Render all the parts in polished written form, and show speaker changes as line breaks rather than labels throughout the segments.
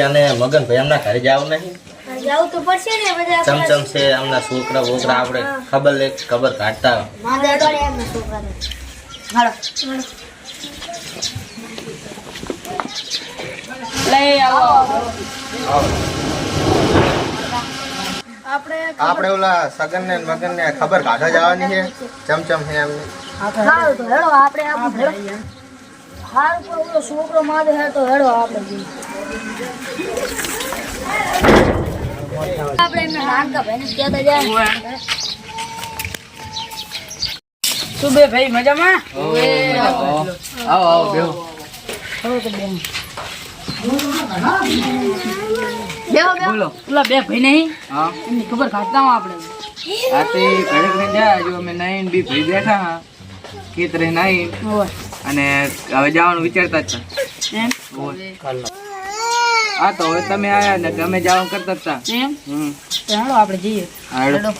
અને મગન ભાઈ એમના ઘરે જાવ નહીં
જાવ તો પડશે ને બધા
ચમચમ છે એમના છોકરા બોકરા આપણે ખબર કાઢતા
માદા પડે એમના છોકરાને હાલો
લઈ આવો
આપણે ઓલા સગન ને મગન ને ખબર કાઢવા જવાની છે ચમચમ છે એમને
હાલો તો હેડો આપણે આવું હેડો હાલ તો ઓલો છોકરો માદે હે તો હેડો આપણે એમને નાનકા ભાઈને કહેતા જાય
શું બે ભાઈ મજામાં
આવો બેહો
હવે તો બેન
બોલો
પેલા બે ભાઈ નહીં
હા
એમની ખબર કાઢતા હો આપણે
આ તે ઘરે ઘરે જાય જો અમે નાઈન બી ભાઈ બેઠા હા ખેતરે નાઈ
ઓય
અને હવે જવાનું વિચારતા જ હતા
એમ
હા તો હવે તમે આયા ને અમે જવાનું કરતા જ હતા
એમ તો હેડો આપણે જઈએ
હાલો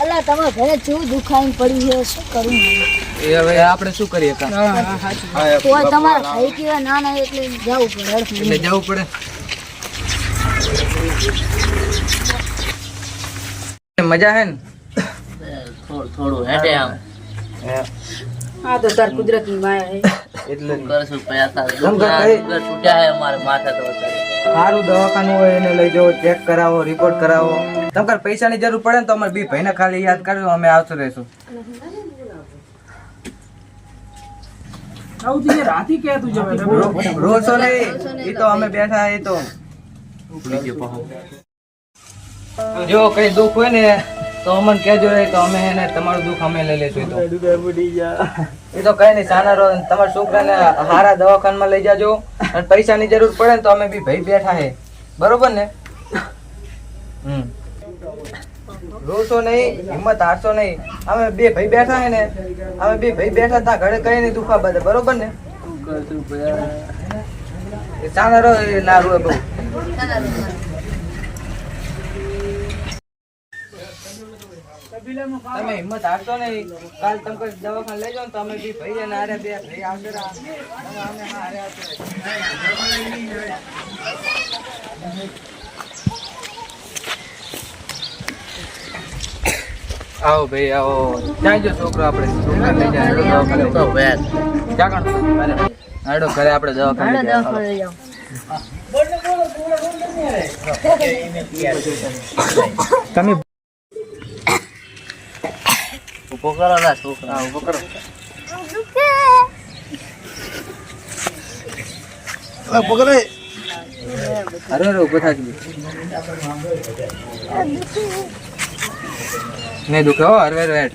અલા તમારા ઘરે કેવું દુખાઈને પડી છે શું કરું
એ હવે આપણે શું કરીએ કા
તો તમારા ભાઈ કેવા નાના એટલે જવું પડે
એટલે જવું પડે મજા હે ને
થોડું હેડે આમ
હા તો તાર કુદરતની માયા હે
એટલે
કરશું પૈસા
છૂટ્યા
હે અમારે માથે તો
સારું દવાખાનું હોય એને લઈ જાઓ ચેક કરાવો રિપોર્ટ કરાવો તમારે પૈસાની જરૂર પડે ને તો અમારે બી ભાઈને ખાલી યાદ કરજો અમે આવતો રહીશું રોસો નહીં એ તો અમે બેઠા એ તો જો કઈ દુઃખ હોય ને તો અમને કહેજો તો અમે એને તમારું દુઃખ અમે લઈ લેશું એ તો કઈ નહીં સાના રહો તમારા છોકરાને હારા દવાખાનામાં લઈ જાજો અને પૈસાની જરૂર પડે ને તો અમે બી ભાઈ બેઠા હે બરોબર ને રોશો નહીં હિંમત હારશો નહીં અમે બે ભાઈ બેઠા હે ને અમે બે ભાઈ બેઠા તા ઘરે કઈ નહીં દુખવા બધે બરોબર ને સાના રહો ના રોય બહુ તમે હિંમત હારશો નહીં કાલ તમે દવાખાને લઈ જાઓ ને તો અમે બી ભાઈ ને હારે બે ભાઈ આવશે અમે હારે આવો ભાઈ આવો ત્યાં જો છોકરો આપણે છોકરા લઈ જાય હાડો ઘરે આપણે દવાખાને લઈ જાઓ તમે
ઉભો કરો ના છોકરા ઉભો કરો
અરે ઉભો થાકી નહીં દુખે હો હરવે રેડ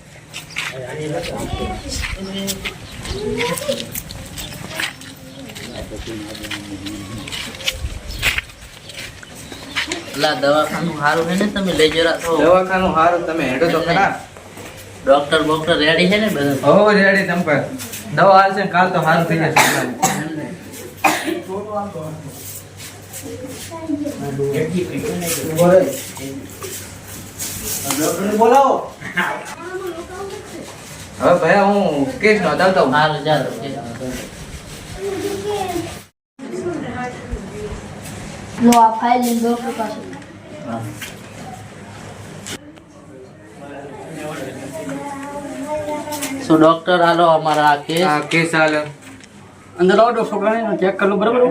દવાખાનું સારું છે ને તમે લઈ જરા
દવાખાનું હારું તમે હેડો તો ખરા
ડોક્ટર બોક્ટર રેડી છે ને બધા
હો રેડી તમ પર દવા હાલશે કાલ તો હારું થઈ જશે બોલાવો હવે ભાઈ હું કેસ નોંધાવતો હું
સારું ચાલો
લો આ ફાઇલ લઈને ડોક્ટર પાસે
સો ડોક્ટર હાલો અમારા આ કેસ
આ કેસ હાલ
અંદર લાવો છોકરાને ચેક કરી લો બરાબર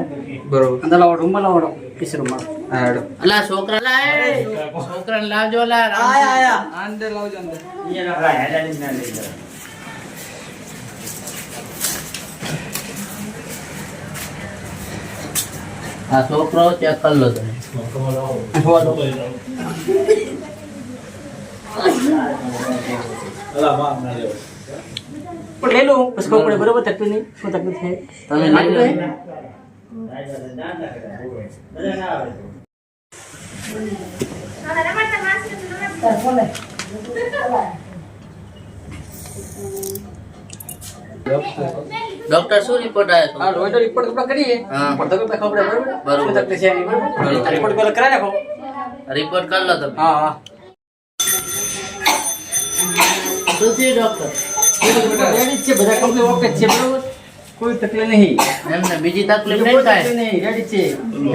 બરોબર
અંદર લાવો રૂમમાં લાવો કિસ રૂમમાં
હા હેડો
અલા છોકરા લાય છોકરાને લાવજો લા
આયા અંદર લાવજો અંદર
આ છોકરો ચેક કરી લો તમે
પણ લઈ લો પછી ખબર પડે બરાબર તકલીફ નહીં શું તકલીફ થાય
તમે લઈ લો ડોક્ટર શું રિપોર્ટ આવ્યો
હા રોજ રિપોર્ટ આપણે કરીએ
હા.
પણ તકલીફ ખબર પડે બરાબર
બરોબર.
શું તકલીફ છે એની બરાબર રિપોર્ટ પેલા કરાવી નાખો
રિપોર્ટ કરી લો તમે
હા હા
શું થયું ડોક્ટર
રેડી જ છે બધા કમ્પ્લીટ ઓકે જ છે બરોબર કોઈ તકલીફ નહીં
એમને બીજી તકલીફ નહીં થાય
નહીં રેડી છે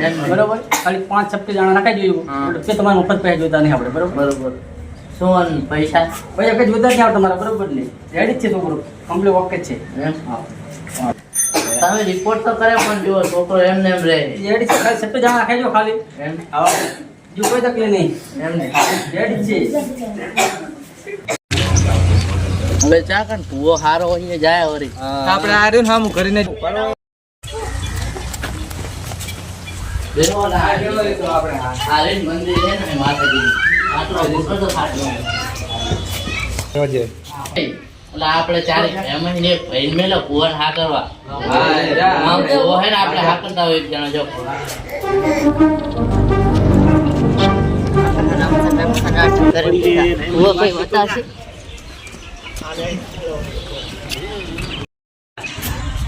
એમને.
બરોબર ખાલી 5-6 દાણા નાખાઈ દેજો એટલે તમારે મફત પૈસા જોતા નહીં આપણે બરોબર
બરોબર શું અને પૈસા
પૈસા કઈ જોતા નહીં આવે તમારા બરોબર ને રેડી જ છે છોકરો કમ્પ્લીટ ઓકે જ છે
એમ
હા
તમે રિપોર્ટ તો કરે પણ જો છોકરો એમને એમ રહે
રેડી છે ખાલી 6 દાણા નાખાઈ દો ખાલી
એમ
હા જો કોઈ તકલીફ નહીં
એમને
રેડી છે
હવે ચા કણ ભૂવો હારો અહીંયા જાય વળી
આપણે આ રહ્યું ને હામું કરીને જ
બેનો આ રેન મંદિર છે ને માતાજી આટલો મોટો તો ખાટલો
જોજે.
એટલે આપણે ચારે ફેમિલી એક ભાઈ મેલો ભુવન હા કરવા
હા, જા.
આમ ભુવો હે ને આપણે હા કરતા હોય એક જણા જો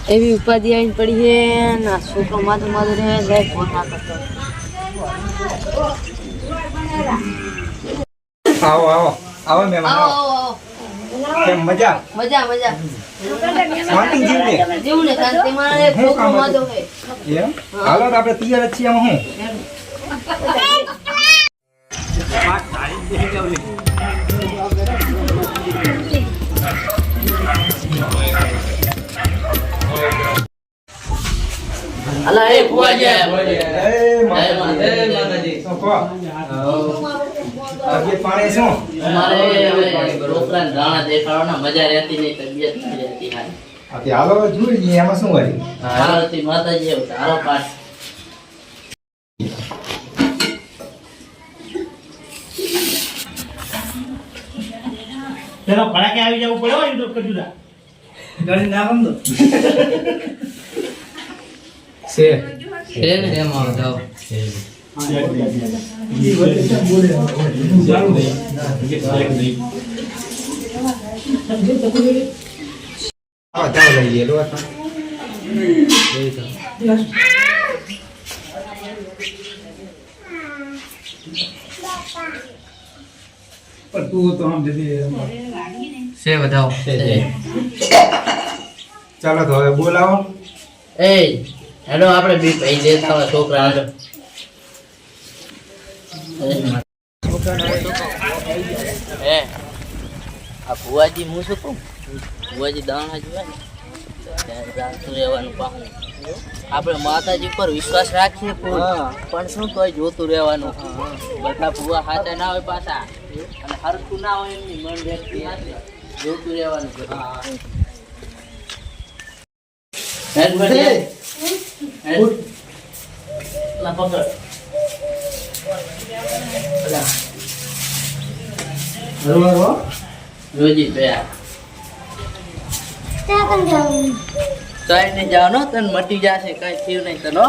એવી ઉપાધિ આવીને પડી છે ને આ છોકરો માથું માથું રહે જાય ફોન ના કરતો
આવો આવો આવો મહેમાન આવો કેમ મજા
મજા મજા
શાંતિ જીવને
જેવું ને શાંતિમાં એક છોકરો માથું હે
એમ હાલો તો આપણે તૈયાર જ છીએ આમાં હું
અલા એ ભુવાજી
એ
જય
માતાજી.
માતાજી.
શું કહો? તબિયત પાણી શું
અમારે છોકરાને દાણા દેખાડો ને મજા રહેતી નહીં તબિયત નહીં રહેતી હારી.
આપી હાલો જોઈ લઈએ એમાં શું હોય
હારતી માતાજી એવું તારો પાઠ
તેનો ભડાકે આવી જવું પડે હોય તો કજુડા ગળી ના બંધો
છે
છે ને એમાં જાઓ
હા ચાલો લઈએ લો
છે બતાવો.
ચાલો તો હવે બોલાવો
એ હેલો આપણે બી ભાઈ દેતા હોય છોકરા આગળ એ આ ભુવાજી હું શું કહું ભુવાજી દાણા જોવે ને ત્યારે જાતું રહેવાનું પાહું આપણે માતાજી પર વિશ્વાસ રાખીએ પણ શું તોય જોતું રહેવાનું બધા ભુવા સાચા ના હોય પાછા અને હરખું ના હોય એમની મન વ્યક્તિ હાથે જોતું રહેવાનું બધું. હેડ બધી હેડ લા પકડ રોજી પયા ચાઈ ને જાવ નો તને મટી જશે કઈ થયું નહીં તનો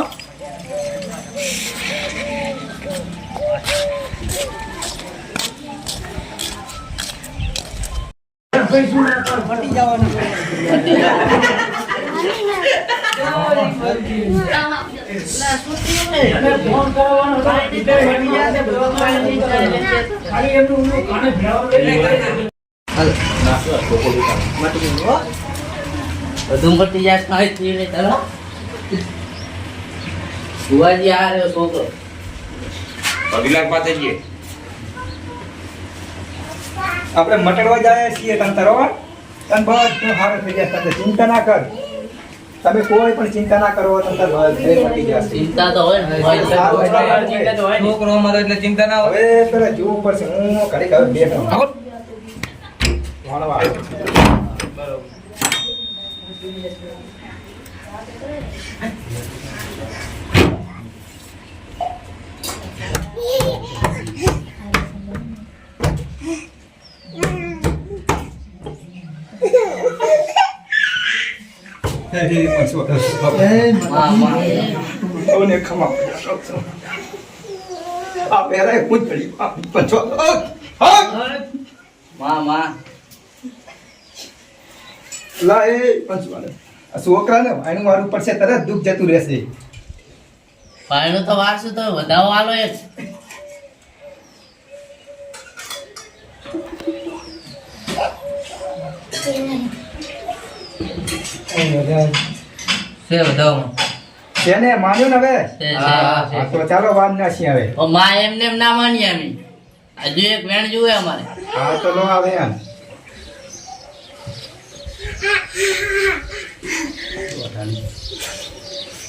બધું મટી જાય કઈ થયું નહીં તનો ભુવાજી આ રહ્યો છોકરો
આપણે મટડવા જાય છીએ તને તરવા તને બધું સારું થઈ જશે તમે ચિંતા ના કર તમે કોઈ પણ ચિંતા ના કરો તો તને બધું મટી જશે
ચિંતા તો હોય ને ભુવાજી.
છોકરો અમારો એટલે ચિંતા ના હોય.
હવે પેલા જોવું પડશે હું ઘડીક હવે બેઠો વાળવા છોકરા ને ભાઈનું મારું પડશે તરત દુઃખ જતું રહેશે
ભાઈનું તો વારસું તો વધાવો આલો એ જ. છે બધામાં
તેને માન્યું ને હવે
છે
હા તો ચાલો વાત નાખીએ હવે
માં એમને એમ ના માનીએ અમે હજુ એક વેણ જુએ અમારે
હા તો લો આવે એમ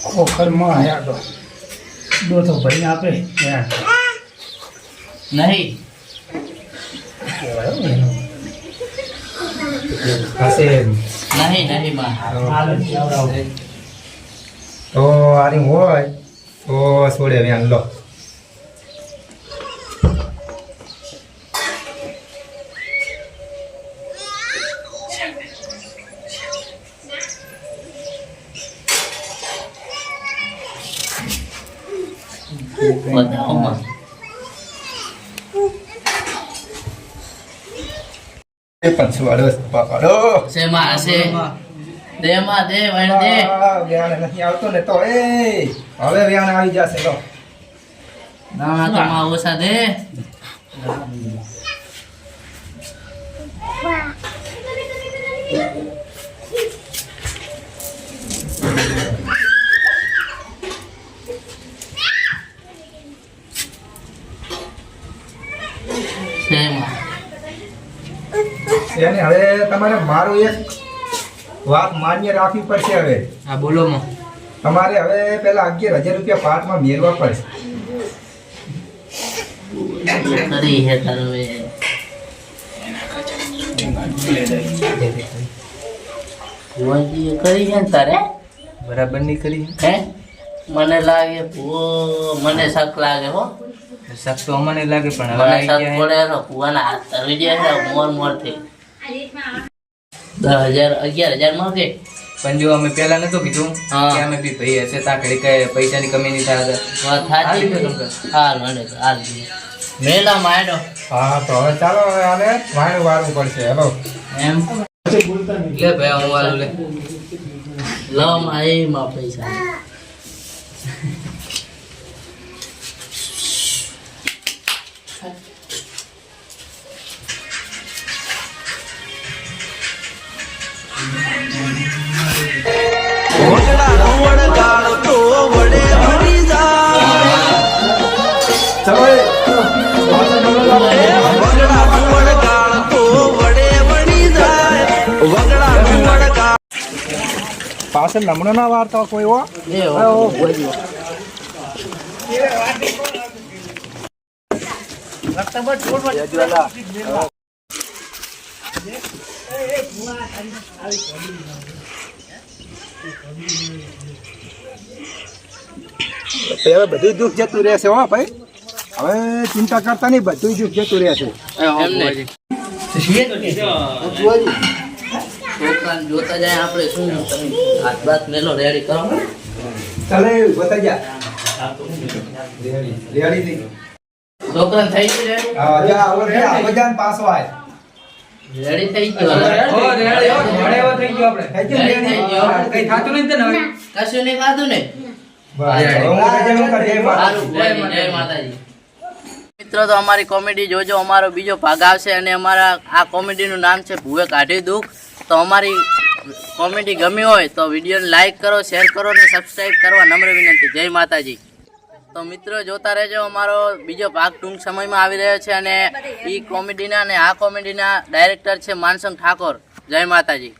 ખોખરમાં આયા તો દોઢો ભરીને આપે ત્યાં
નહીં
હશે
નહીં માં
તો આની હોય તો છોડે વ્યાન લો
બધામાં
એ પછવાડો પકડો
છે માં છે દે માં દે વેણ દે
વ્યાન નથી આવતો ને તો એ હવે વ્યાન આવી જશે લો
ના તો માં ઓછા દે છે માં
એને હવે તમારે મારું એક વાત માન્ય રાખવી પડશે હવે
હા બોલો માં
તમારે હવે પેલા 11,000 રૂપિયા પાટમાં મેળવા પડશે
કરી હે તારે ભુવાજી કરી છે ને તારે
બરાબર નહીં કરી
હે મને લાગે મને શક લાગે હો
શક તો અમને લાગે પણ હવે
મને
આવી
શક
ગયા
પડે તો ભુવાના હાથ તરી જાય છે મોર થી 10,000 11,000 માં કે
પણ જો અમે પહેલા નતું કીધું
હા.
કે અમે બી ભાઈ હશે તા ઘડી કઈ પૈસાની કમી નહીં થાય
વાત સાચી
હાલ લીધો
હાલ મને હાલ મેલા માડો
હા તો હવે ચાલો હવે આને વાયણ વાળવું પડશે હેલો
એમ
લે ભાઈ હું વાલું લે
લો માં એ માં પૈસા
ચલો એ પાછળ નંબર લાવો. પાછળ નમણો ના વાર્તા કોઈ હો
એ હો ભુવાજી
હવે બધું દુઃખ જતું રહેશે હો ભાઈ હવે ચિંતા કરતા નહીં બધું દુઃખ જતું રહેશે
એમને છોકરાને જોતા જાય આપણે શું તમે હાથ બાત મેલો રેડી કરો
ચાલે બતા જા રેડી થઈ
છોકરાને થઈ ગયું રેડી
હા જા હવે જાન પાછો આય
રેડી થઈ ગયો
ઓ રેડી હો ઘોડે એવો થઈ ગયો આપણે
થઈ ગયું
થઈ ગયો.
કઈ થાતું નહીં ને હવે
કશું નહીં ખાધું ને સારું, જય માતાજી. મિત્રો તો અમારી કોમેડી જોજો અમારો બીજો ભાગ આવશે અને અમારા આ કોમેડીનું નામ છે ભૂવે કાઢી દુઃખ તો અમારી કોમેડી ગમી હોય તો વિડીયોને લાઈક કરો શેર કરો અને સબસ્ક્રાઈબ કરવા નમ્ર વિનંતી જય માતાજી. તો મિત્રો જોતા રહેજો અમારો બીજો ભાગ ટૂંક સમયમાં આવી રહ્યો છે અને એ કોમેડીના અને આ કોમેડીના ડાયરેક્ટર છે માનસંગ ઠાકોર. જય માતાજી.